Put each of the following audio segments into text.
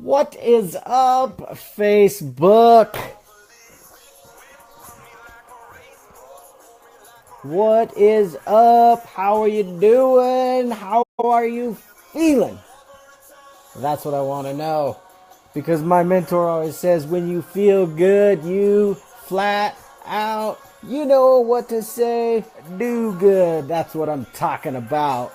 What is up, Facebook? What is up? How are you doing? How are you feeling? That's what I want to know. Because my mentor always says, when you feel good, you flat out, you know what to say, do good. That's what I'm talking about.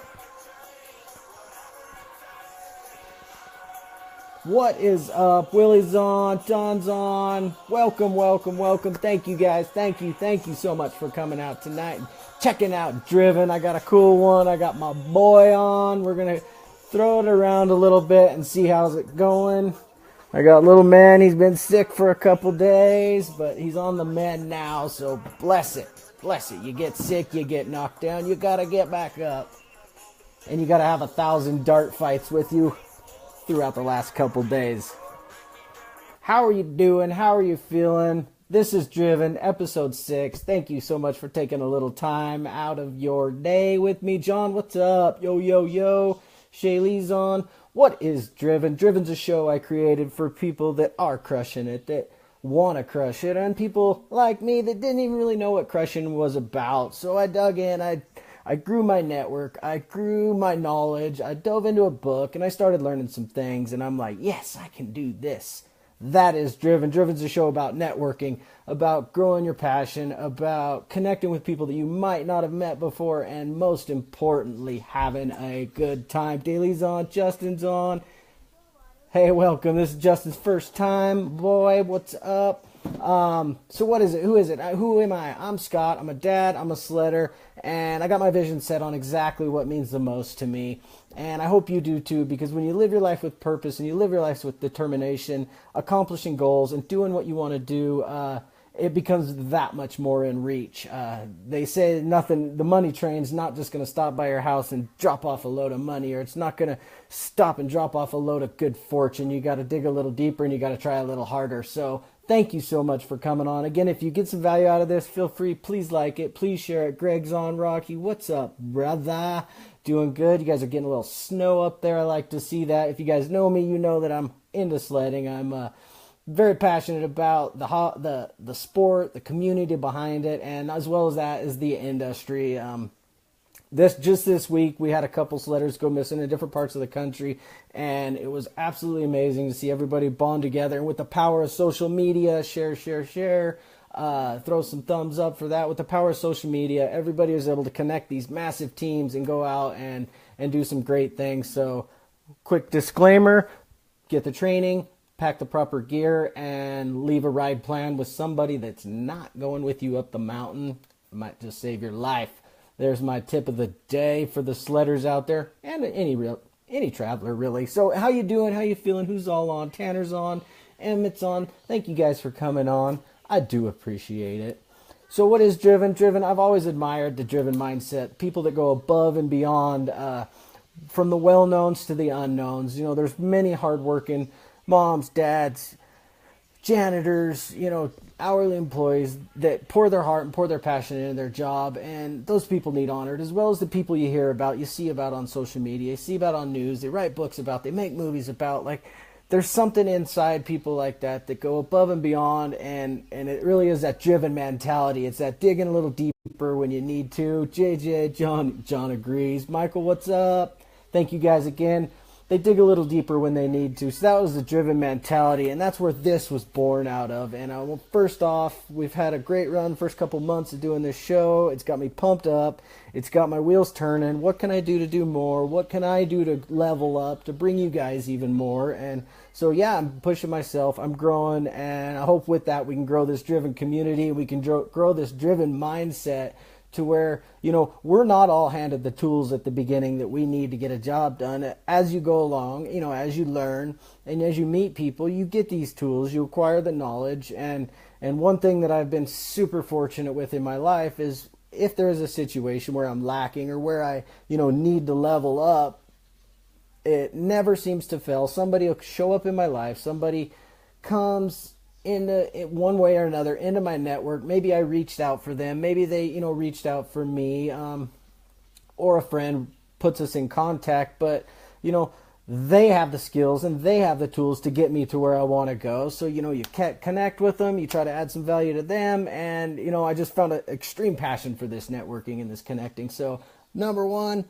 What is up? Willie's on, John's on. Welcome, welcome, welcome. Thank you guys. Thank you so much for coming out tonight and checking out Driven. I got a cool one. I got my boy on. We're going to throw it around a little bit and see how's it going. I got little man. He's been sick for a couple days, but he's on the mend now, so bless it. Bless it. You get sick, you get knocked down, you got to get back up. And you got to have 1,000 dart fights with you throughout the last couple days. How are you doing? How are you feeling? This is Driven, episode 6. Thank you so much for taking a little time out of your day with me. John, what's up? Yo, yo, yo. Shaylee's on. What is Driven? Driven's a show I created for people that are crushing it, that want to crush it, and people like me that didn't even really know what crushing was about. So I dug in, I grew my network, I grew my knowledge, I dove into a book, and I started learning some things, and I'm like, yes, I can do this. That is Driven. Driven's a show about networking, about growing your passion, about connecting with people that you might not have met before, and most importantly, having a good time. Daly's on, Justin's on. Hey, welcome. This is Justin's first time. Boy, what's up? So what is it? Who is it? Who am I? I'm Scott. I'm a dad. I'm a sledder. And I got my vision set on exactly what means the most to me. And I hope you do too, because when you live your life with purpose and you live your life with determination, accomplishing goals and doing what you want to do, it becomes that much more in reach. They say the money train's not just going to stop by your house and drop off a load of money, or it's not going to stop and drop off a load of good fortune. You got to dig a little deeper and you got to try a little harder. So thank you so much for coming on. Again, if you get some value out of this, feel free. Please like it. Please share it. Greg's on. Rocky, what's up, brother? Doing good. You guys are getting a little snow up there. I like to see that. If you guys know me, you know that I'm into sledding. I'm very passionate about the sport, the community behind it, and as well as that is the industry. This week we had a couple sledders go missing in different parts of the country, and it was absolutely amazing to see everybody bond together. And with the power of social media, share, throw some thumbs up for that. With the power of social media, everybody was able to connect these massive teams and go out and do some great things. So quick disclaimer, get the training, pack the proper gear, and leave a ride plan with somebody that's not going with you up the mountain. It might just save your life. There's my tip of the day for the sledders out there, and any traveler really. So how you doing? How you feeling? Who's all on? Tanner's on. Emmett's on. Thank you guys for coming on. I do appreciate it. So what is Driven? Driven, I've always admired the Driven mindset. People that go above and beyond, from the well-knowns to the unknowns. You know, there's many hardworking moms, dads, janitors, hourly employees that pour their heart and pour their passion into their job, and those people need honored, as well as the people you hear about, you see about on social media, you see about on news, they write books about, they make movies about. Like, there's something inside people like that go above and beyond, and it really is that Driven mentality. It's that digging a little deeper when you need to. JJ, John agrees. Michael, what's up? Thank you guys again. They dig a little deeper when they need to. So that was the Driven mentality, and that's where this was born out of. And well, first off, we've had a great run first couple months of doing this show. It's got me pumped up. It's got my wheels turning. What can I do to do more? What can I do to level up, to bring you guys even more? And so, yeah, I'm pushing myself. I'm growing, and I hope with that we can grow this Driven community. We can grow this Driven mindset to where, we're not all handed the tools at the beginning that we need to get a job done. As you go along, as you learn and as you meet people, you get these tools, you acquire the knowledge. And one thing that I've been super fortunate with in my life is if there is a situation where I'm lacking or where I, need to level up, it never seems to fail. Somebody will show up in my life. Somebody comes into one way or another into my network. Maybe I reached out for them. Maybe they, reached out for me, or a friend puts us in contact. But, they have the skills and they have the tools to get me to where I want to go. So, you connect with them, you try to add some value to them. And, I just found an extreme passion for this networking and this connecting. So, number one,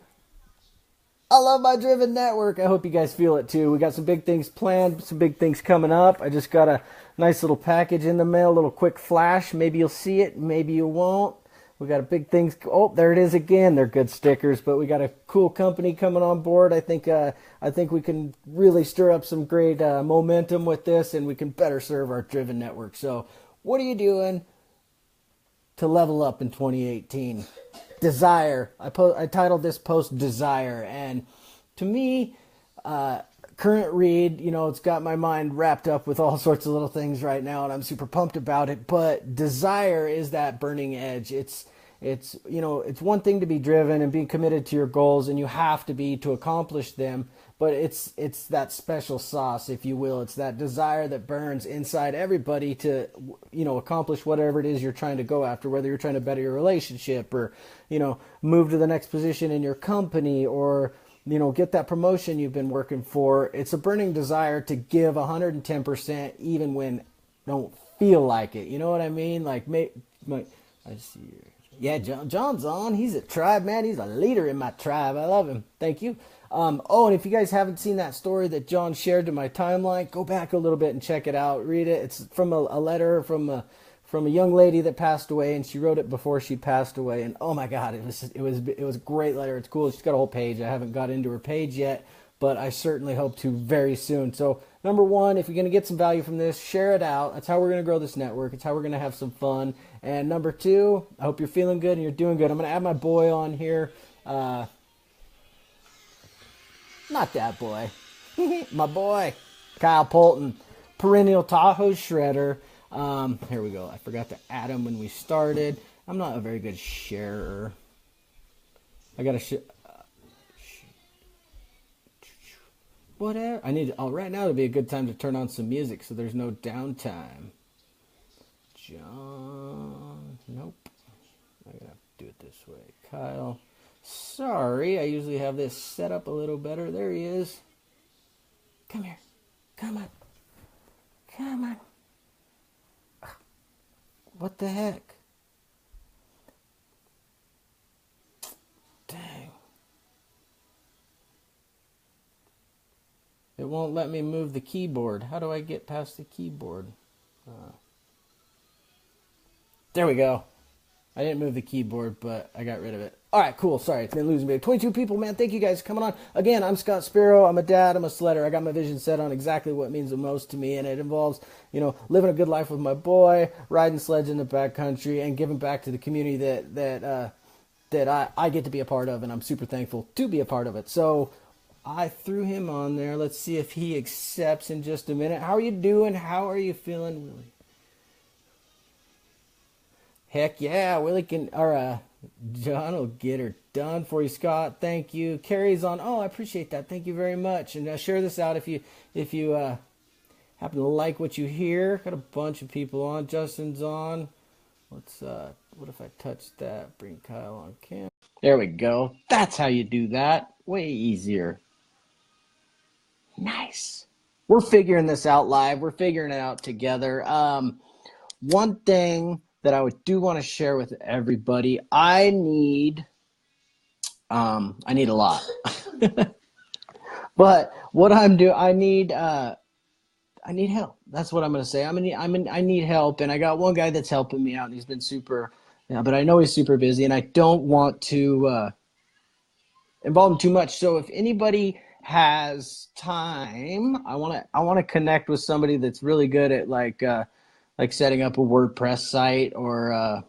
I love my Driven network. I hope you guys feel it too. We got some big things planned, some big things coming up. I just got a nice little package in the mail, a little quick flash. Maybe you'll see it, maybe you won't. We got a big things. Oh, there it is again. They're good stickers, but we got a cool company coming on board. I think we can really stir up some great momentum with this, and we can better serve our Driven network. So, what are you doing to level up in 2018? Desire. I titled this post Desire, and to me, current read, it's got my mind wrapped up with all sorts of little things right now, and I'm super pumped about it. But desire is that burning edge. It's one thing to be driven and being committed to your goals, and you have to be to accomplish them. But it's that special sauce, if you will. It's that desire that burns inside everybody to, accomplish whatever it is you're trying to go after, whether you're trying to better your relationship or, move to the next position in your company or, get that promotion you've been working for. It's a burning desire to give 110% even when you don't feel like it. You know what I mean? Like, I see you. Yeah, John's on. He's a tribe, man. He's a leader in my tribe. I love him. Thank you. And if you guys haven't seen that story that John shared to my timeline, go back a little bit and check it out. Read it. It's from a letter from a young lady that passed away, and she wrote it before she passed away. And oh my God, it was a great letter. It's cool. She's got a whole page. I haven't got into her page yet, but I certainly hope to very soon. So number one, if you're going to get some value from this, share it out. That's how we're going to grow this network. It's how we're going to have some fun. And number two, I hope you're feeling good and you're doing good. I'm going to add my boy on here. Not that boy. My boy, Kyle Poulton, Perineal Tahoe shredder. Here we go. I forgot to add him when we started. I'm not a very good sharer. I got to whatever. I need right now to be a good time to turn on some music so there's no downtime. John, nope. I'm gonna do it this way. Kyle, sorry, I usually have this set up a little better. There he is. Come here. Come on. Come on. What the heck? Dang. It won't let me move the keyboard. How do I get past the keyboard? There we go. I didn't move the keyboard, but I got rid of it. All right, cool. Sorry, it's been losing me. 22 people, man. Thank you guys for coming on. Again, I'm Scott Sparrow. I'm a dad. I'm a sledder. I got my vision set on exactly what means the most to me, and it involves, living a good life with my boy, riding sleds in the backcountry, and giving back to the community that I get to be a part of, and I'm super thankful to be a part of it. So I threw him on there. Let's see if he accepts in just a minute. How are you doing? How are you feeling, Willie? Heck yeah, Willie can, or John will get her done for you, Scott. Thank you. Carrie's on. Oh, I appreciate that. Thank you very much. And share this out if you happen to like what you hear. Got a bunch of people on. Justin's on. Let's what if I touch that? Bring Kyle on camera. There we go. That's how you do that. Way easier. Nice. We're figuring this out live. We're figuring it out together. One thing that I do want to share with everybody, I need a lot. But what I'm doing, I need help. That's what I'm going to say. I need help, and I got one guy that's helping me out, and he's been super, but I know he's super busy, and I don't want to involve him too much. So if anybody has time, I want to connect with somebody that's really good at like setting up a WordPress site or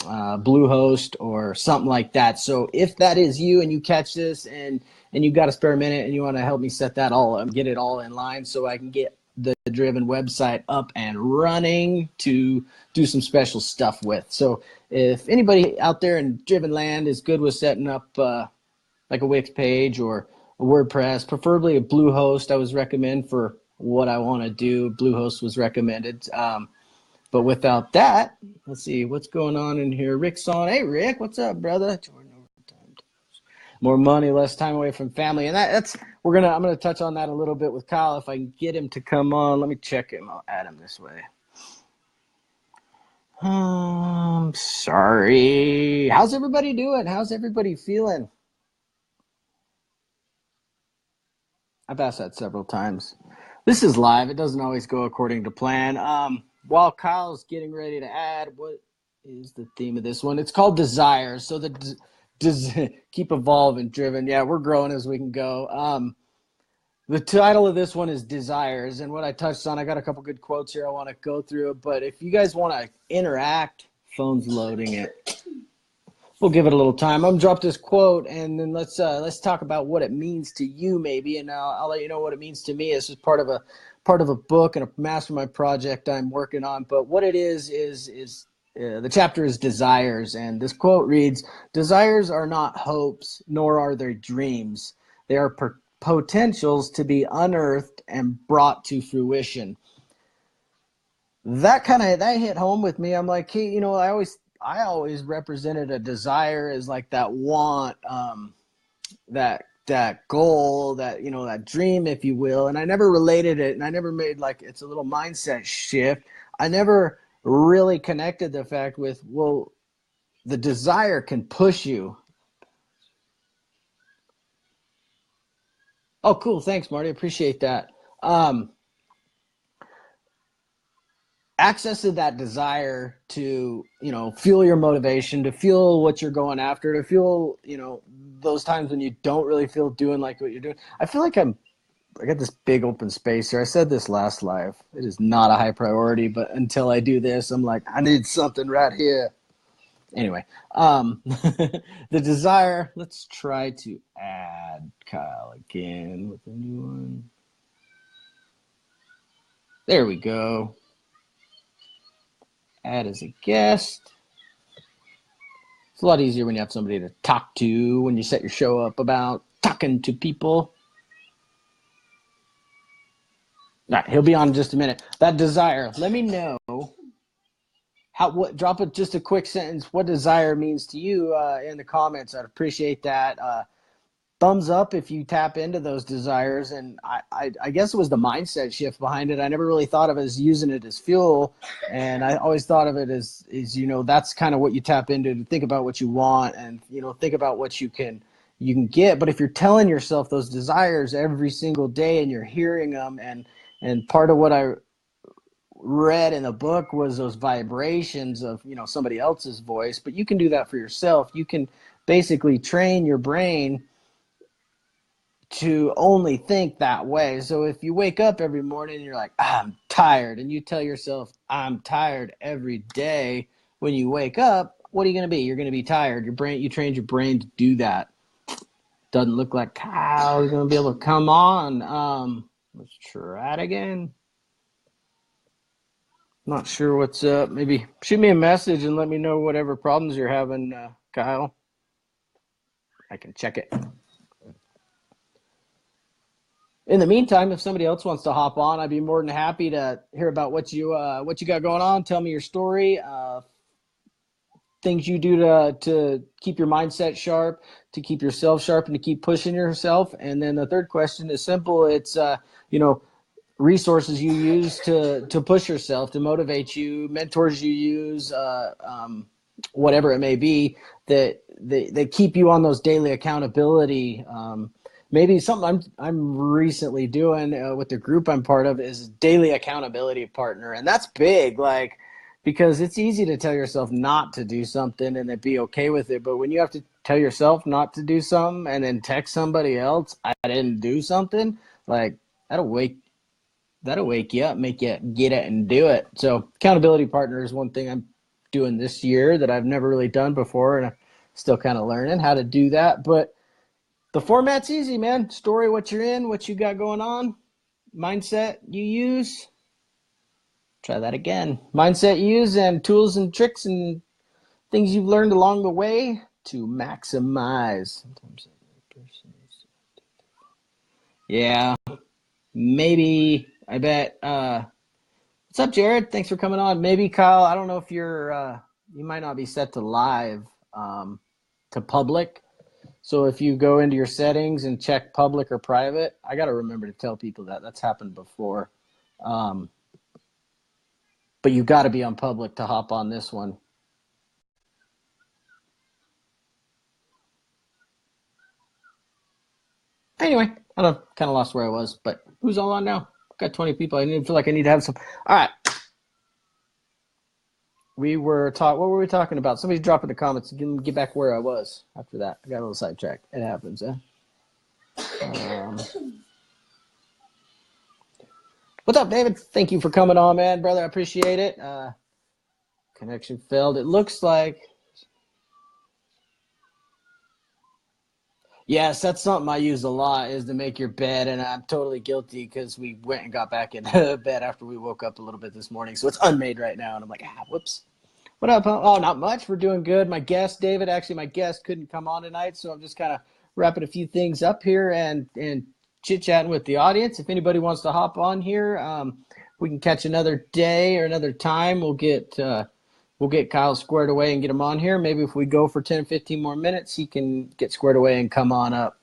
Bluehost or something like that. So if that is you and you catch this and you got a spare minute and you want to help me set that all up, get it all in line so I can get the Driven website up and running to do some special stuff with. So if anybody out there in Driven land is good with setting up like a Wix page or a WordPress, preferably a Bluehost, I was recommend for what I want to do. Bluehost was recommended. But without that, let's see what's going on in here. Rick's on. Hey, Rick, what's up, brother? more money, less time away from family. And that's I'm gonna touch on that a little bit with Kyle if I can get him to come on. Let me check him. I'll add him this way. Sorry. How's everybody doing? How's everybody feeling? I've asked that several times. This is live. It doesn't always go according to plan. While Kyle's getting ready to add, what is the theme of this one? It's called Desires. So keep evolving, driven. Yeah, we're growing as we can go. The title of this one is Desires, and what I touched on, I got a couple good quotes here I want to go through, but if you guys want to interact, phone's loading it. We'll give it a little time. I'm gonna drop this quote, and then let's talk about what it means to you, maybe, and I'll let you know what it means to me. This is part of a book and a mastermind project I'm working on. But what it is the chapter is Desires, and this quote reads: "Desires are not hopes, nor are they dreams. They are potentials to be unearthed and brought to fruition." That hit home with me. I'm like, hey, I always represented a desire as like that want, that goal, that dream, if you will. And I never related it, and I never made like it's a little mindset shift. I never really connected the fact with, well, the desire can push you. Oh, cool. Thanks, Marty. Appreciate that. Access to that desire to, fuel your motivation, to fuel what you're going after, to fuel, those times when you don't really feel doing like what you're doing. I feel like I got this big open space here. I said this last live. It is not a high priority, but until I do this, I'm like, I need something right here. Anyway, the desire, let's try to add Kyle again with a new one. There we go. Add as a guest. It's a lot easier when you have somebody to talk to, when you set your show up about talking to people. All right, he'll be on in just a minute. That desire, let me know drop it just a quick sentence, what desire means to you in the comments. I'd appreciate that. Thumbs up if you tap into those desires. And I guess it was the mindset shift behind it. I never really thought of it as using it as fuel. And I always thought of it as that's kind of what you tap into, to think about what you want and, think about what you can get. But if you're telling yourself those desires every single day and you're hearing them, and part of what I read in the book was those vibrations of, somebody else's voice, but you can do that for yourself. You can basically train your brain to only think that way. So if you wake up every morning and you're like, I'm tired, and you tell yourself, I'm tired every day, when you wake up, what are you going to be? You're going to be tired. You trained your brain to do that. Doesn't look like Kyle's going to be able to come on. Let's try it again. Not sure what's up. Maybe shoot me a message and let me know whatever problems you're having, Kyle. I can check it. In the meantime, if somebody else wants to hop on, I'd be more than happy to hear about what you got going on. Tell me your story, things you do to keep your mindset sharp, to keep yourself sharp, and to keep pushing yourself. And then the third question is simple. It's resources you use to push yourself, to motivate you, mentors you use, whatever it may be, that keep you on those daily accountability. Maybe something I'm recently doing with the group I'm part of is daily accountability partner. And that's big, because it's easy to tell yourself not to do something and then be okay with it. But when you have to tell yourself not to do something and then text somebody else, I didn't do something, that'll wake you up, make you get it and do it. So accountability partner is one thing I'm doing this year that I've never really done before, and I'm still kind of learning how to do that. But the format's easy, man. Story, what you're in, what you got going on, mindset you use. Try that again. Mindset you use, and tools and tricks and things you've learned along the way to maximize. Yeah, maybe, I bet. What's up, Jared? Thanks for coming on. Maybe, Kyle, I don't know if you might not be set to live, to public. So if you go into your settings and check public or private, I got to remember to tell people that. That's happened before. But you got to be on public to hop on this one. Anyway, I don't kind of lost where I was, but who's all on now? Got 20 people. I didn't feel like I need to have some. All right. What were we talking about? Somebody drop in the comments. Get back where I was after that. I got a little sidetracked. It happens, eh? What's up, David? Thank you for coming on, man, brother. I appreciate it. Connection failed. It looks like. Yes, that's something I use a lot, is to make your bed, and I'm totally guilty because we went and got back into bed after we woke up a little bit this morning. So it's unmade right now, and I'm like, whoops. What up, huh? Oh, not much. We're doing good. My guest, David, actually my guest couldn't come on tonight, so I'm just kind of wrapping a few things up here and chit-chatting with the audience. If anybody wants to hop on here, we can catch another day or another time. We'll get Kyle squared away and get him on here. Maybe if we go for 10, 15 more minutes, he can get squared away and come on up.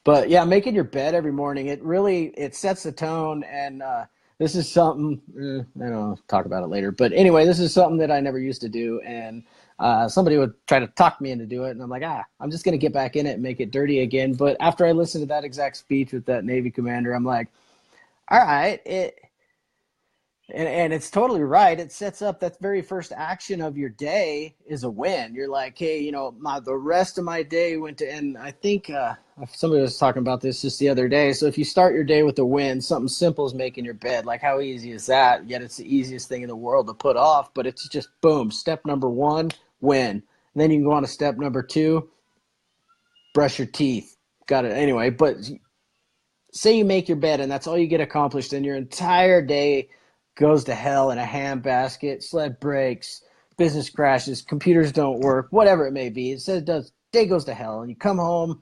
But yeah, making your bed every morning, it sets the tone. And this is something, I don't know, talk about it later. But anyway, this is something that I never used to do. And somebody would try to talk me into do it. And I'm like, I'm just going to get back in it and make it dirty again. But after I listened to that exact speech with that Navy commander, I'm like, all right, And it's totally right. It sets up that very first action of your day is a win. You're like, hey, the rest of my day went to, and I think somebody was talking about this just the other day. So if you start your day with a win, something simple as making your bed, like how easy is that? Yet it's the easiest thing in the world to put off, but it's just boom. Step number 1, win. And then you can go on to step number 2, brush your teeth. Got it. Anyway, but say you make your bed and that's all you get accomplished, and your entire day goes to hell in a handbasket, sled breaks, business crashes, computers don't work, whatever it may be. It says day goes to hell, and you come home,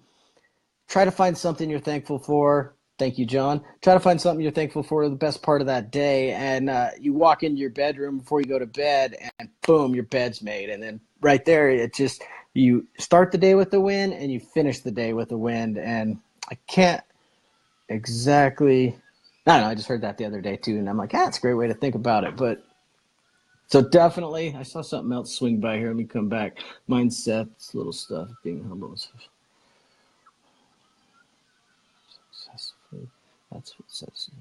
try to find something you're thankful for. Thank you, John. Try to find something you're thankful for the best part of that day, and you walk into your bedroom before you go to bed, and boom, your bed's made. And then right there, you start the day with the win, and you finish the day with the win. And I can't exactly... I don't know, I just heard that the other day too, and I'm like, it's a great way to think about it. But so definitely, I saw something else swing by here. Let me come back. Mindset, little stuff, being humble. Successfully, that's what sets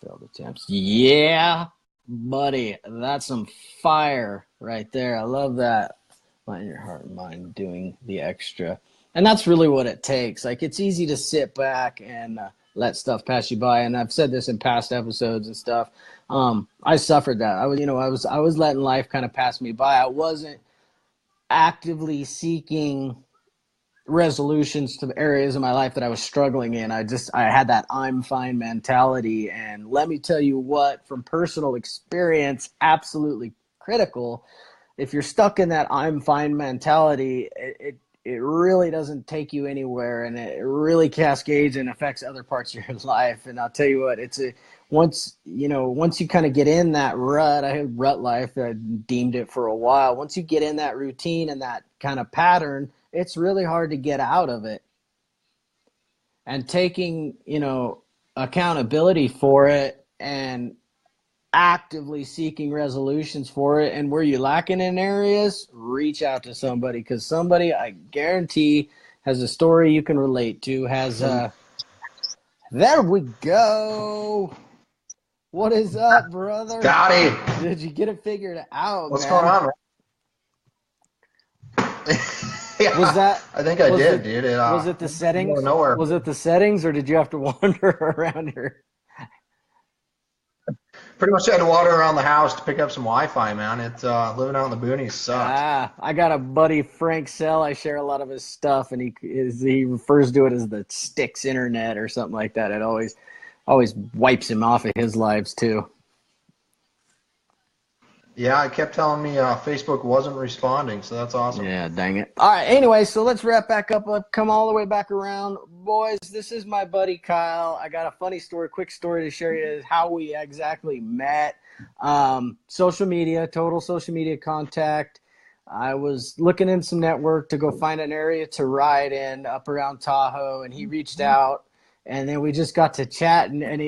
failed attempts. Yeah, buddy, that's some fire right there. I love that. Mind your heart and mind doing the extra, and that's really what it takes. Like, it's easy to sit back and let stuff pass you by. And I've said this in past episodes and stuff. I suffered that. I was letting life kind of pass me by. I wasn't actively seeking resolutions to the areas of my life that I was struggling in. I had that I'm fine mentality. And let me tell you what, from personal experience, absolutely critical. If you're stuck in that I'm fine mentality, it really doesn't take you anywhere, and it really cascades and affects other parts of your life. And I'll tell you what, once you kind of get in that rut, I had rut life, I deemed it for a while. Once you get in that routine and that kind of pattern, it's really hard to get out of it. And taking, accountability for it and actively seeking resolutions for it, and where you're lacking in areas, reach out to somebody, because somebody, I guarantee, has a story you can relate to. There we go. What is up, brother? Scotty, Did you get it figured out? what's man? going on? Yeah, Was that? I think I did, dude. Was it the settings? Nowhere. Was it the settings, or did you have to wander around here? Pretty much had to water around the house to pick up some Wi-Fi, man. It's living out in the boonies sucks. I got a buddy, Frank Sell. I share a lot of his stuff, and he refers to it as the sticks internet or something like that. It always wipes him off of his lives too. Yeah, it kept telling me Facebook wasn't responding, so that's awesome. Yeah, dang it. All right, anyway, so let's wrap back up. Come all the way back around. Boys, this is my buddy Kyle. I got a funny story, quick story to share you is how we exactly met. Social media, total social media contact. I was looking in some network to go find an area to ride in up around Tahoe, and he reached out, and then we just got to chat, and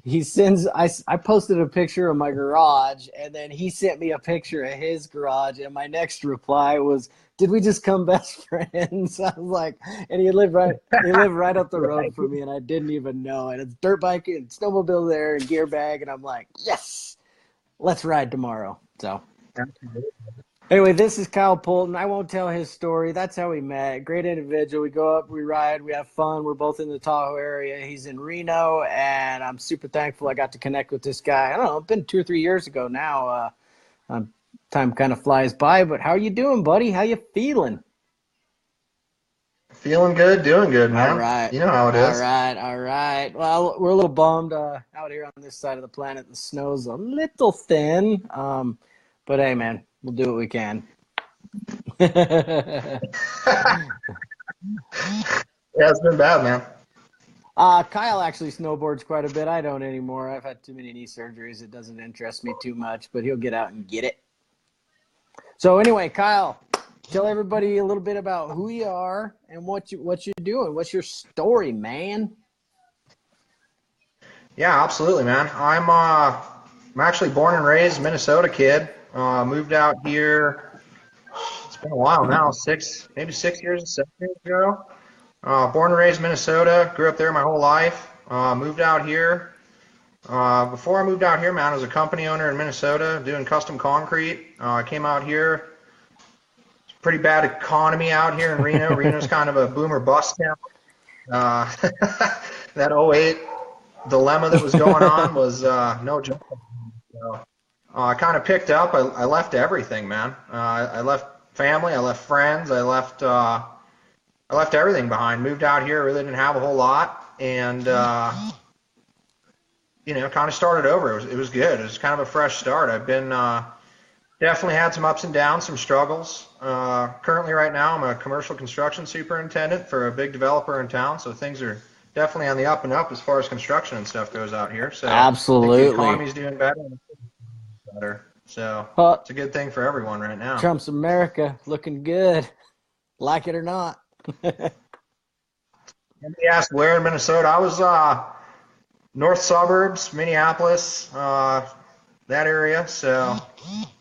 he sends I posted a picture of my garage, and then he sent me a picture of his garage, and my next reply was, "Did we just become best friends?" I was like, and he lived right up the road from me, and I didn't even know. And it's dirt bike and snowmobile there and gear bag, and I'm like, yes, let's ride tomorrow. So. Anyway, this is Kyle Poulton. I won't tell his story. That's how we met. Great individual. We go up, we ride, we have fun. We're both in the Tahoe area. He's in Reno, and I'm super thankful I got to connect with this guy. I don't know, it's been 2 or 3 years ago now. Time kind of flies by, but how are you doing, buddy? How you feeling? Feeling good, doing good, man. All right. You know how it is. All right. Well, we're a little bummed out here on this side of the planet. The snow's a little thin, but hey, man, we'll do what we can. Yeah, it's been bad, man. Kyle actually snowboards quite a bit. I don't anymore. I've had too many knee surgeries. It doesn't interest me too much, but he'll get out and get it. So anyway, Kyle, tell everybody a little bit about who you are and what you're doing. What's your story, man? Yeah, absolutely, man. I'm actually born and raised Minnesota kid. Moved out here. It's been a while now, maybe 6 years, 7 years ago. Born and raised Minnesota. Grew up there my whole life. Moved out here. Before I moved out here, man, I was a company owner in Minnesota doing custom concrete. I came out here. It's a pretty bad economy out here in Reno. Reno's kind of a boomer bust town. That '08 dilemma that was going on was no joke. So, I kind of picked up. I left everything, man. I left family. I left friends. I left everything behind. Moved out here. Really didn't have a whole lot, and kind of started over. It was good. It was kind of a fresh start. I've been definitely had some ups and downs, some struggles. Currently, right now, I'm a commercial construction superintendent for a big developer in town, so things are definitely on the up and up as far as construction and stuff goes out here. So absolutely, I think the economy's doing better. So it's a good thing for everyone right now. Trump's America looking good, like it or not. Somebody asked where in Minnesota. I was north suburbs, Minneapolis, that area. So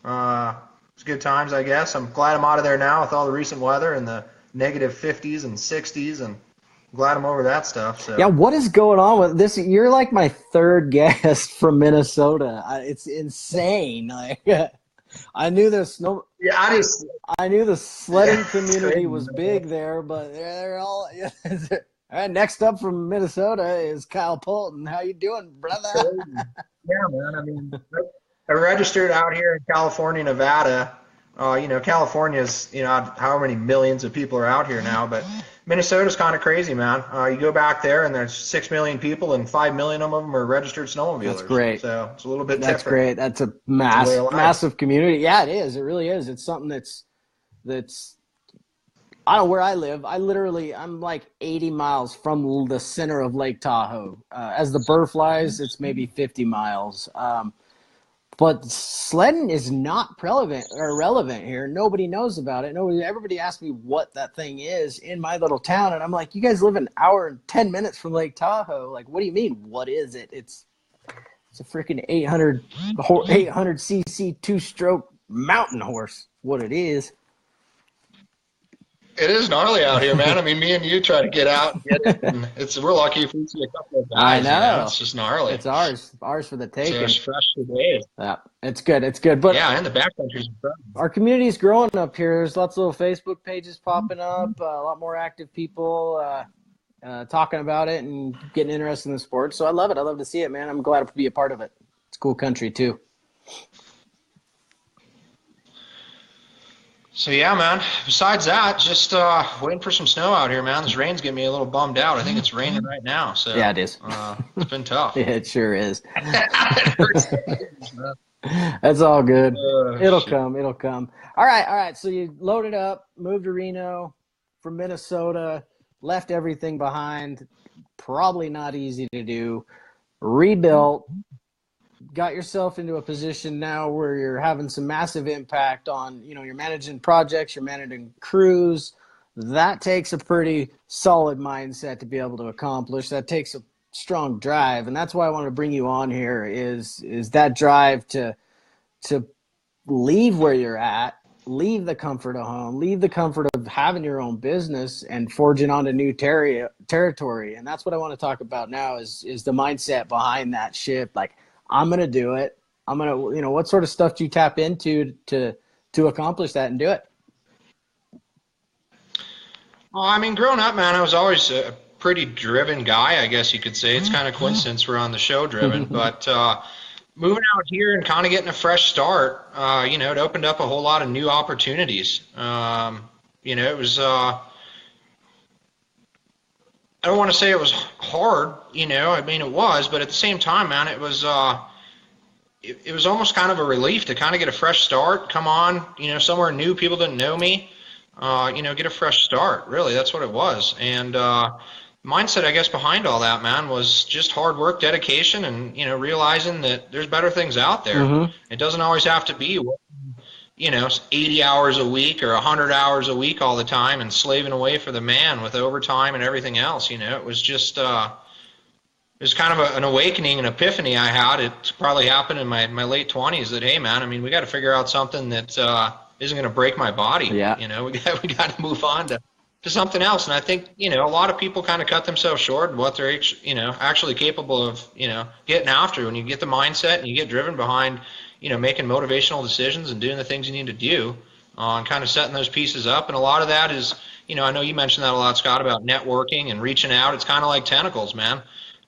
it's good times, I guess. I'm glad I'm out of there now with all the recent weather and the negative 50s and 60s, and I'm glad I'm over that stuff. So. Yeah, what is going on with this? You're like my third guest from Minnesota. It's insane. Like, I knew the snow. Yeah, I knew the sledding community was big there, but they're all. All right, next up from Minnesota is Kyle Poulton. How you doing, brother? Yeah, man. I mean, I registered out here in California, Nevada. California's, how many millions of people are out here now, but Minnesota's kind of crazy, man. You go back there and there's 6 million people and 5 million of them are registered snowmobilers. That's great. So it's a little bit different. That's great. That's a massive community. Yeah, it is. It really is. It's something that's I don't know where I live. I'm like 80 miles from the center of Lake Tahoe. As the bird flies, it's maybe 50 miles. But sledding is not relevant here. Nobody knows about it. Everybody asks me what that thing is in my little town, and I'm like, you guys live an hour and 10 minutes from Lake Tahoe. Like, what do you mean? What is it? It's a freaking 800 cc 2-stroke mountain horse. What it is. It is gnarly out here, man. I mean, me and you try to get out and get it, and we're lucky if we see a couple of guys. I know. It's just gnarly. It's ours for the taking. So it's fresh for days. Yeah, it's good. But yeah, and the backcountry's incredible. Our community is growing up here. There's lots of little Facebook pages popping up, a lot more active people talking about it and getting interested in the sport. So I love it. I love to see it, man. I'm glad to be a part of it. It's a cool country, too. So, yeah, man, besides that, just waiting for some snow out here, man. This rain's getting me a little bummed out. I think it's raining right now. So yeah, it is. It's been tough. Yeah, it sure is. That's all good. It'll come. All right. So you loaded up, moved to Reno from Minnesota, left everything behind. Probably not easy to do. Rebuilt. got yourself into a position now where you're having some massive impact on, you're managing projects, you're managing crews. That takes a pretty solid mindset to be able to accomplish. That takes a strong drive. And that's why I wanted to bring you on here is that drive to leave where you're at, leave the comfort of home, leave the comfort of having your own business and forging onto new territory. And that's what I want to talk about now is the mindset behind that shift. Like, I'm going to do it. I'm going to, what sort of stuff do you tap into to accomplish that and do it? Well, I mean, growing up, man, I was always a pretty driven guy, I guess you could say. It's kind of coincidence we're on the show driven, but moving out here and kind of getting a fresh start, it opened up a whole lot of new opportunities. It was, I don't want to say it was hard, I mean, it was, but at the same time, man, it was almost kind of a relief to kind of get a fresh start, come on, somewhere new, people didn't know me, get a fresh start, really, that's what it was. And, mindset, I guess, behind all that, man, was just hard work, dedication, and, realizing that there's better things out there. Mm-hmm. It doesn't always have to be, 80 hours a week or 100 hours a week all the time and slaving away for the man with overtime and everything else. It was just, it was kind of an awakening, an epiphany I had. It probably happened in my late 20s that, hey, man, I mean, we got to figure out something that isn't going to break my body. Yeah. We got to move on to something else. And I think, a lot of people kind of cut themselves short in what they're, actually capable of, getting after. When you get the mindset and you get driven behind, making motivational decisions and doing the things you need to do, and kind of setting those pieces up. And a lot of that is, I know you mentioned that a lot, Scott, about networking and reaching out. It's kind of like tentacles, man.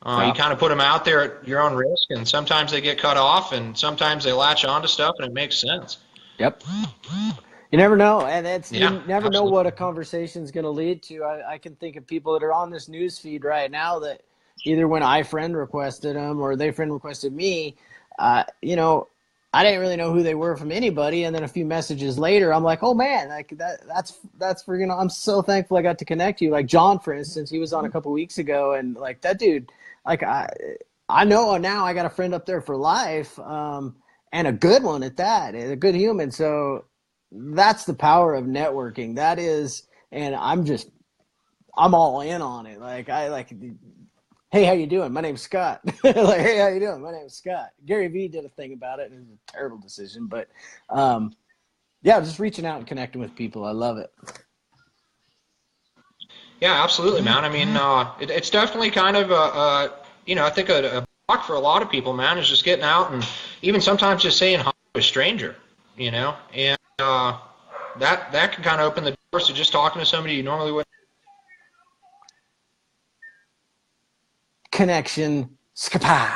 You kind of put them out there at your own risk, and sometimes they get cut off, and sometimes they latch onto stuff, and it makes sense. Yep. You never know, and you never absolutely. know what a conversation is going to lead to. I can think of people that are on this news feed right now that either when I friend requested them or they friend requested me, I didn't really know who they were from anybody, and then a few messages later, I'm like, oh man, like that's for I'm so thankful I got to connect you. Like John, for instance, he was on a couple weeks ago, and like that dude, like I know now I got a friend up there for life, and a good one at that, a good human. So that's the power of networking. That is, and I'm all in on it. Hey, how you doing? My name's Scott. Like, hey, how you doing? My name's Scott. Gary Vee did a thing about it, and it was a terrible decision. But, just reaching out and connecting with people. I love it. Yeah, absolutely, man. I mean, it's definitely kind of I think a block for a lot of people, man, is just getting out and even sometimes just saying hi to a stranger, and that can kind of open the doors to just talking to somebody you normally wouldn't. Connection. Skapa.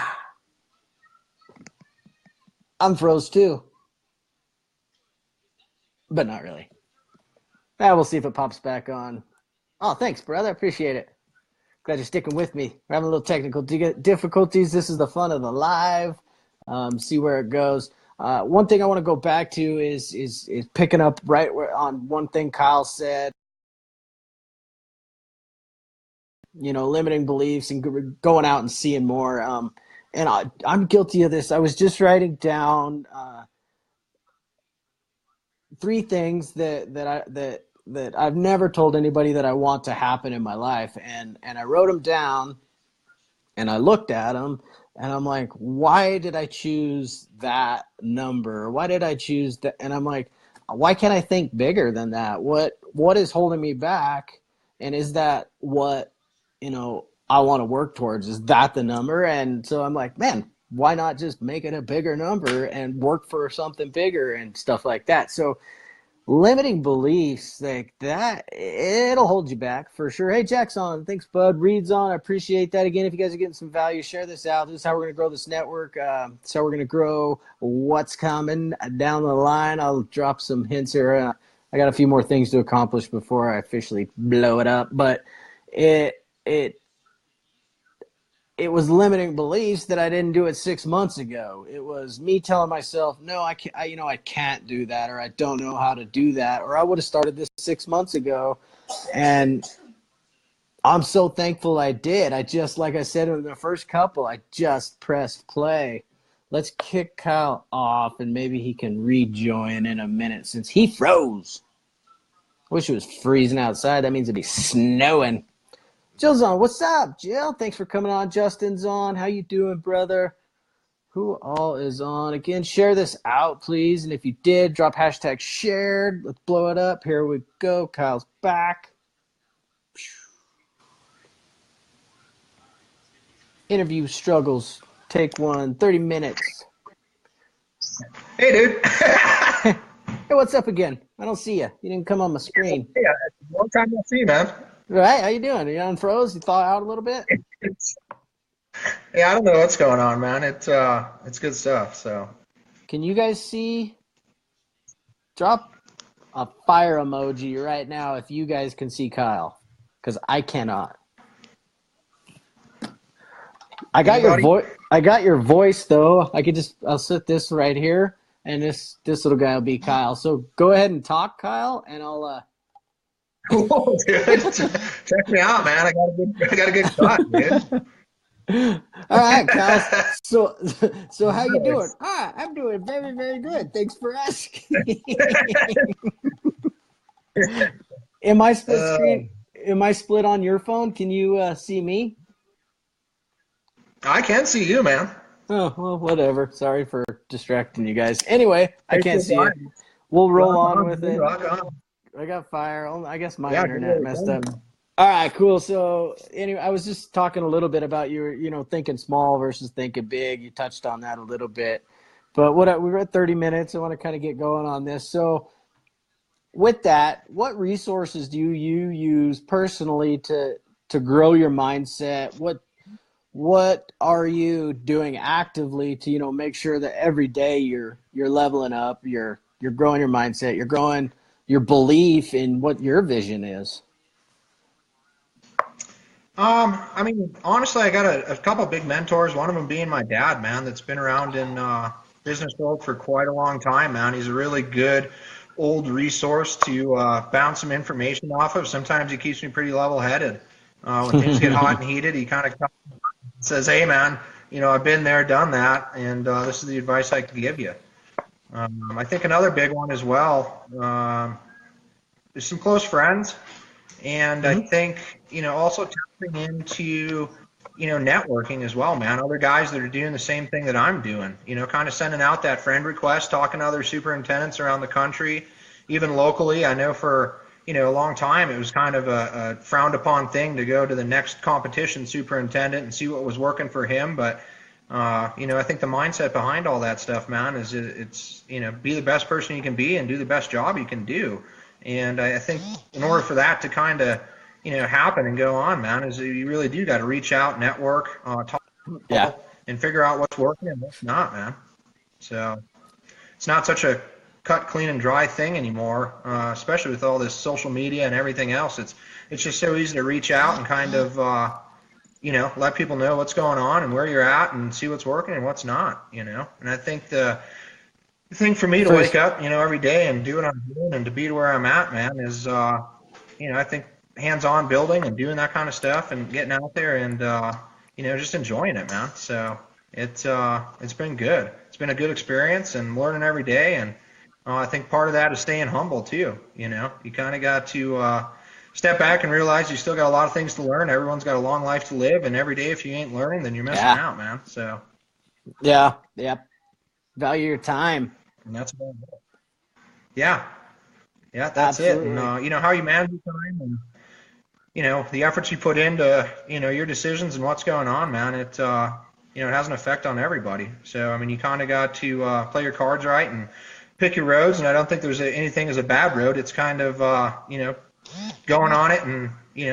I'm froze too. But not really. We'll see if it pops back on. Oh, thanks, brother. Appreciate it. Glad you're sticking with me. We're having a little technical difficulties. This is the fun of the live. See where it goes. One thing I want to go back to is picking up right on one thing Kyle said. Limiting beliefs and going out and seeing more. And I'm guilty of this. I was just writing down 3 things that I've never told anybody that I want to happen in my life. And I wrote them down and I looked at them and I'm like, why did I choose that number? Why did I choose that? And I'm like, why can't I think bigger than that? What is holding me back? And is that what, I want to work towards? Is that the number? And so I'm like, man, why not just make it a bigger number and work for something bigger and stuff like that? So limiting beliefs like that, it'll hold you back for sure. Hey, Jack's on. Thanks, bud. Reed's on. I appreciate that. Again, if you guys are getting some value, share this out. This is how we're going to grow this network. This is how we're going to grow what's coming down the line. I'll drop some hints here. I got a few more things to accomplish before I officially blow it up. But it was limiting beliefs that I didn't do it 6 months ago. It was me telling myself, no, I can't do that, or I don't know how to do that, or I would have started this 6 months ago. And I'm so thankful I did. Like I said in the first couple, I just pressed play. let's kick Kyle off, and maybe he can rejoin in a minute since he froze. Wish it was freezing outside. That means it'd be snowing. Jill's on. What's up, Jill? Thanks for coming on. Justin's on. How you doing, brother? Who all is on? Again, share this out, please. And if you did, drop hashtag shared. Let's blow it up. Here we go. Kyle's back. Interview struggles. Take one. 30 minutes. Hey, dude. Hey, what's up again? I don't see you. You didn't come on my screen. Yeah, long time no see, man. Right? How you doing? Are you unfroze? You thaw out a little bit? Yeah, I don't know what's going on, man. It's good stuff. So, can you guys see? Drop a fire emoji right now if you guys can see Kyle, because I cannot. I got your voice. I got your voice though. I'll set this right here, and this little guy will be Kyle. So go ahead and talk, Kyle, and I'll. Whoa, dude. Check me out, man. I got a good shot, dude. All right, Kyle. So how you doing? I'm doing very, very good. Thanks for asking. Am I split screen? Am I split on your phone? Can you see me? I can see you, man. Oh, well, whatever. Sorry for distracting you guys. Anyway, I can't see you. We'll roll on with it. I got fire. I guess my internet messed up. All right, cool. So anyway, I was just talking a little bit about your, thinking small versus thinking big. You touched on that a little bit. But we're at 30 minutes. I want to kind of get going on this. So with that, what resources do you use personally to grow your mindset? What are you doing actively to, make sure that every day you're leveling up, you're growing your mindset, you're growing your belief in what your vision is? I mean, honestly, I got a couple big mentors, one of them being my dad, man, that's been around in business world for quite a long time, man. He's a really good old resource to bounce some information off of. Sometimes he keeps me pretty level-headed. When things get hot and heated, he kind of says, hey, man, I've been there, done that, and this is the advice I can give you. I think another big one as well, there's some close friends, and I think, also tapping into, networking as well, man. Other guys that are doing the same thing that I'm doing, kind of sending out that friend request, talking to other superintendents around the country, even locally. I know for, a long time it was kind of a frowned upon thing to go to the next competition superintendent and see what was working for him. But, I think the mindset behind all that stuff, man, is it's, be the best person you can be and do the best job you can do. And I think in order for that to kind of, happen and go on, man, is you really do got to reach out, network, talk, and figure out what's working and what's not, man. So it's not such a cut, clean, and dry thing anymore, especially with all this social media and everything else. It's just so easy to reach out and kind of, let people know what's going on and where you're at and see what's working and what's not, And I think the thing for me to wake up, every day and do what I'm doing and to be to where I'm at, man, is, I think hands-on building and doing that kind of stuff and getting out there and, just enjoying it, man. So it's been good. It's been a good experience and learning every day. And I think part of that is staying humble too. You kind of got to step back and realize you still got a lot of things to learn. Everyone's got a long life to live, and every day if you ain't learning, then you're missing out, man. So value your time. And that's about it. Yeah, that's Absolutely. it. And how you manage your time and the efforts you put into your decisions and what's going on, man. It it has an effect on everybody. So I mean, you kind of got to play your cards right and pick your roads. And I don't think there's anything as a bad road. It's kind of going on it and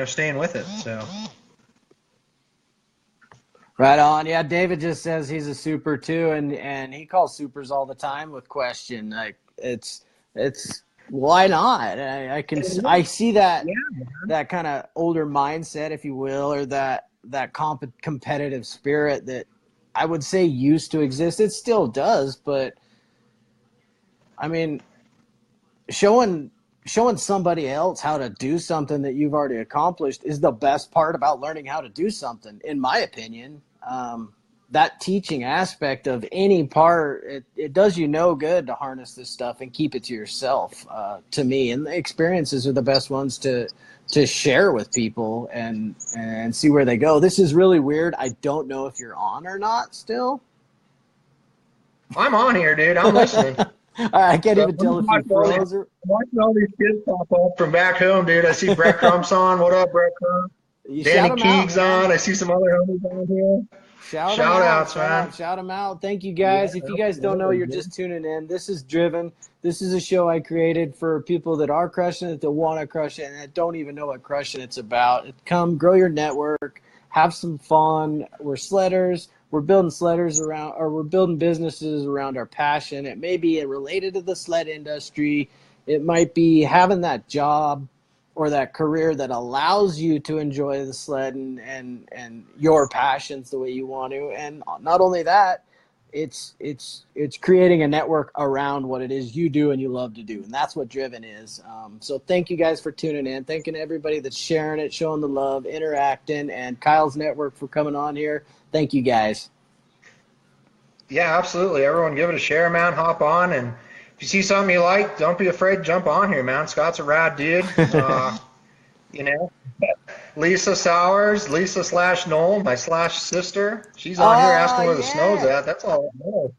staying with it. So. Right on. Yeah, David just says he's a super too, and he calls supers all the time with question. Like it's why not? I see that that kind of older mindset, if you will, or that competitive spirit that I would say used to exist. It still does, but I mean, showing somebody else how to do something that you've already accomplished is the best part about learning how to do something, in my opinion. that teaching aspect of any part, it does you no good to harness this stuff and keep it to yourself, to me. And the experiences are the best ones to share with people and see where they go. This is really weird. I don't know if you're on or not still. I'm on here, dude. I'm listening. I can't even tell if you froze or... I'm watching all these kids pop up from back home, dude. I see Brett Crump's on. What up, Brett Crump? Danny Keeg's on. I see some other homies on here. Shout outs, man. Shout them out. Thank you, guys. If you guys don't know, you're just tuning in. This is Driven. This is a show I created for people that are crushing it, that want to crush it, and that don't even know what crushing it's about. Come, grow your network, have some fun. We're sledders. We're building sledders around, or we're building businesses around our passion. It may be related to the sled industry. It might be having that job or that career that allows you to enjoy the sled and your passions the way you want to. And not only that, it's creating a network around what it is you do and you love to do. And that's what Driven is. So thank you guys for tuning in. Thanking everybody that's sharing it, showing the love, interacting, and Kyle's network for coming on here. Thank you guys. Yeah, absolutely. Everyone give it a share, man. Hop on, and if you see something you like, don't be afraid to jump on here, man. Scott's a rad dude. You know, Lisa Sowers, Lisa/Noel, my sister. She's on here asking where the snow's at. That's all up north.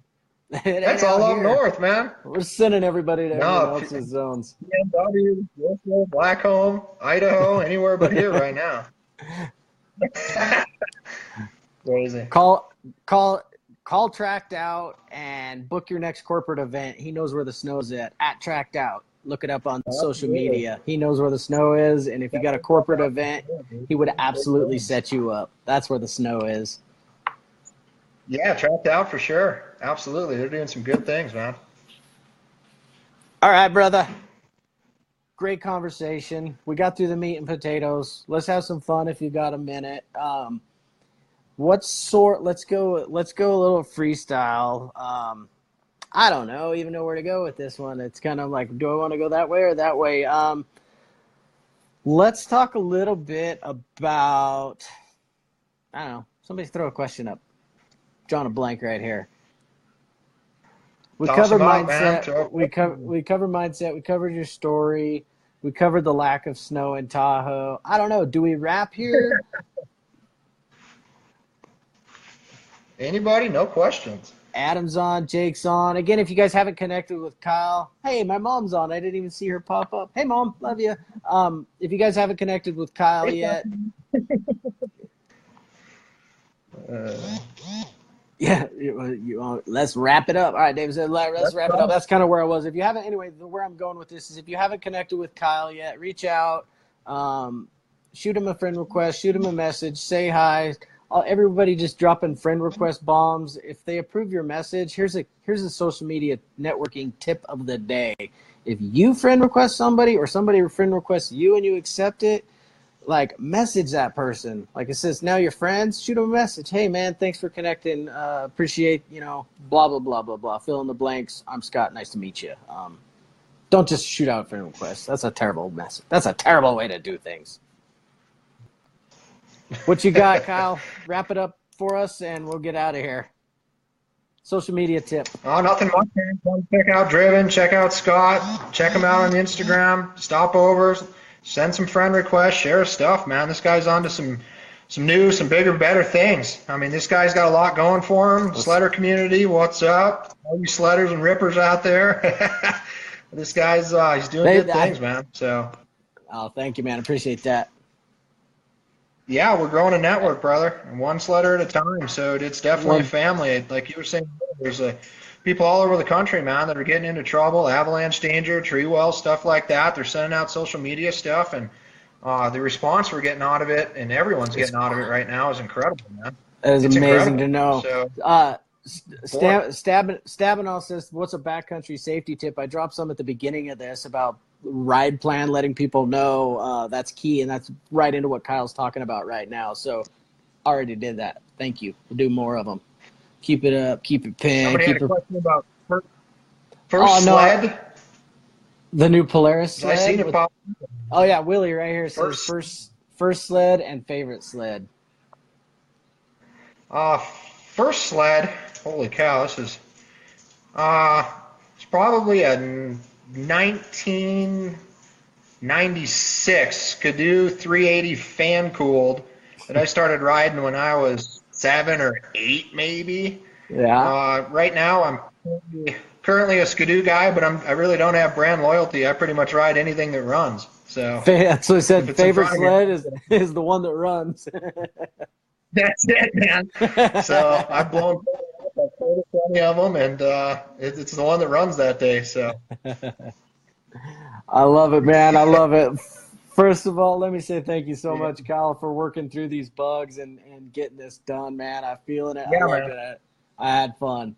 That's all up north, man. We're sending everybody to everyone else's zones. BMW, Blackcomb, Idaho, anywhere but here right now. Crazy. Call Tracked Out and book your next corporate event. He knows where the snow's at Tracked Out. Look it up on social media. He knows where the snow is, and if you got a corporate event, he would absolutely set you up. That's where the snow is. Yeah, Tracked Out for sure. Absolutely. They're doing some good things, man. All right, brother. Great conversation. We got through the meat and potatoes. Let's have some fun if you got a minute. Let's go a little freestyle. I don't even know where to go with this one. It's kind of like, do I want to go that way or that way? Let's talk a little bit about, I don't know, somebody throw a question up. Drawing a blank right here. We covered mindset. We covered mindset. We covered your story. We covered the lack of snow in Tahoe. I don't know. Do we wrap here? Anybody? No questions. Adam's on. Jake's on. Again, if you guys haven't connected with Kyle, hey, my mom's on. I didn't even see her pop up. Hey, Mom. Love you. If you guys haven't connected with Kyle yet. Yeah, let's wrap it up. All right, David said, let's wrap it up. That's kind of where I was. If you haven't, anyway, where I'm going with this is if you haven't connected with Kyle yet, reach out, shoot him a friend request, shoot him a message, say hi. Everybody just dropping friend request bombs. If they approve your message, here's a social media networking tip of the day. If you friend request somebody or somebody friend requests you and you accept it, like, message that person. Like, it says, now you're friends, shoot them a message. Hey, man, thanks for connecting. Appreciate, blah, blah, blah, blah, blah. Fill in the blanks. I'm Scott. Nice to meet you. Don't just shoot out friend requests. That's a terrible message. That's a terrible way to do things. What you got, Kyle? Wrap it up for us, and we'll get out of here. Social media tip. Oh, nothing much, man. Come check out Driven. Check out Scott. Check him out on Instagram. Stop over. Send some friend requests, share stuff, man. This guy's on to some new, some bigger, better things. I mean, this guy's got a lot going for him. Sledder community, what's up? All you sledders and rippers out there. This guy's he's doing good things, man. So. Oh, thank you, man. Appreciate that. Yeah, we're growing a network, brother, and one sledder at a time. So it's definitely a family. Like you were saying, there's people all over the country, man, that are getting into trouble, avalanche danger, tree wells, stuff like that. They're sending out social media stuff, and the response we're getting out of it, and everyone's getting out of it right now, is incredible, man. That is amazing to know. So, Stabenow says, what's a backcountry safety tip? I dropped some at the beginning of this about ride plan, letting people know that's key, and that's right into what Kyle's talking about right now. So already did that. Thank you. We'll do more of them. Keep it up. Keep it pinned. Somebody had a question about first sled. The new Polaris sled. I seen it pop. Oh, yeah. Willie right here says first sled and favorite sled. first sled, holy cow, this is it's probably a 1996 Skidoo 380 fan cooled that I started riding when I was 7 or 8, maybe. Yeah. Right now, I'm currently a Skidoo guy, but I really don't have brand loyalty. I pretty much ride anything that runs. So That's what I if said. it's in Favorite front of me, sled is the one that runs. that's it, man. So I've blown like 20 of them, and it's the one that runs that day. So I love it, man. I love it. First of all, let me say thank you so yeah, much, Kyle, for working through these bugs and getting this done, man. I'm feeling it. I yeah, loved man. it. I had fun.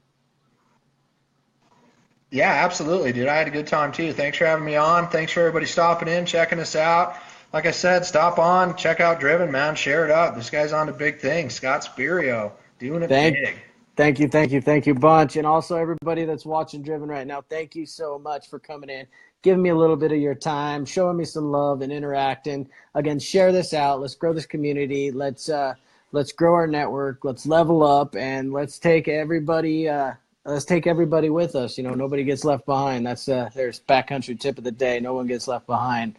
Yeah, absolutely, dude. I had a good time too. Thanks for having me on. Thanks for everybody stopping in, checking us out. Like I said, stop on, check out Driven, man. Share it up. This guy's on to big things. Scott Spirio, doing it Thank, big. thank you, bunch. And also everybody that's watching Driven right now, thank you so much for coming in, giving me a little bit of your time, showing me some love and interacting. Again, share this out. Let's grow this community. Let's grow our network. Let's level up, and let's take everybody with us. Nobody gets left behind. That's there's backcountry tip of the day. No one gets left behind.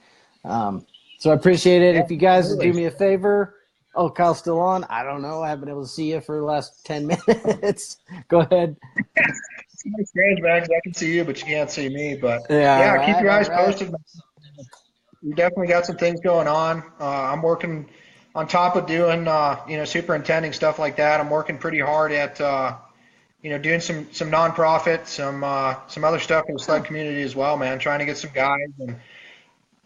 So I appreciate it. Yeah, If you guys do absolutely. me a favor, oh, Kyle's still on. I don't know. I haven't been able to see you for the last 10 minutes. Go ahead. It's strange, man, 'cause I can see you, but you can't see me. But Yeah, all yeah, keep right, your all eyes right. posted. We definitely got some things going on. I'm working on top of doing, superintending stuff like that. I'm working pretty hard at, doing some nonprofit, some other stuff in the sled community as well, man. Trying to get some guys, and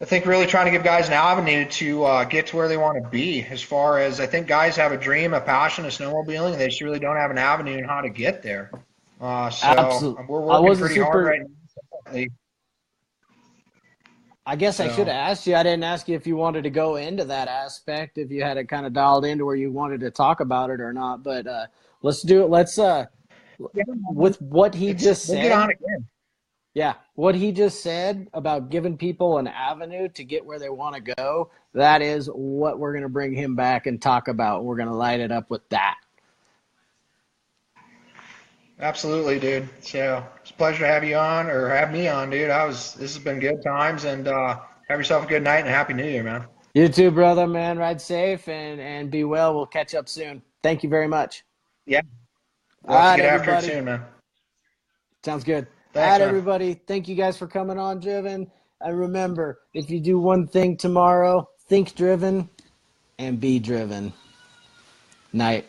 I think really trying to give guys an avenue to get to where they want to be. As far as I think guys have a dream, a passion of snowmobiling, they just really don't have an avenue in how to get there. So Absolutely. we're I working wasn't pretty hard super. right now. I guess I should So have asked you. I didn't ask you if you wanted to go into that aspect, if you had it kind of dialed into where you wanted to talk about it or not. But let's do it. yeah, With what he it's just we'll get on said. again. Yeah, what he just said about giving people an avenue to get where they want to go, that is what we're going to bring him back and talk about. We're going to light it up with that. Absolutely, dude. So it's a pleasure to have you on or have me on, dude. This has been good times, and have yourself a good night and a happy new year, man. You too, brother, man. Ride safe and be well. We'll catch up soon. Thank you very much. Yeah, All we'll have to right, get after it everybody. soon, man. Sounds good. All Thanks, right, man. everybody. Thank you guys for coming on, Driven. And remember, if you do one thing tomorrow, think driven and be driven. Night.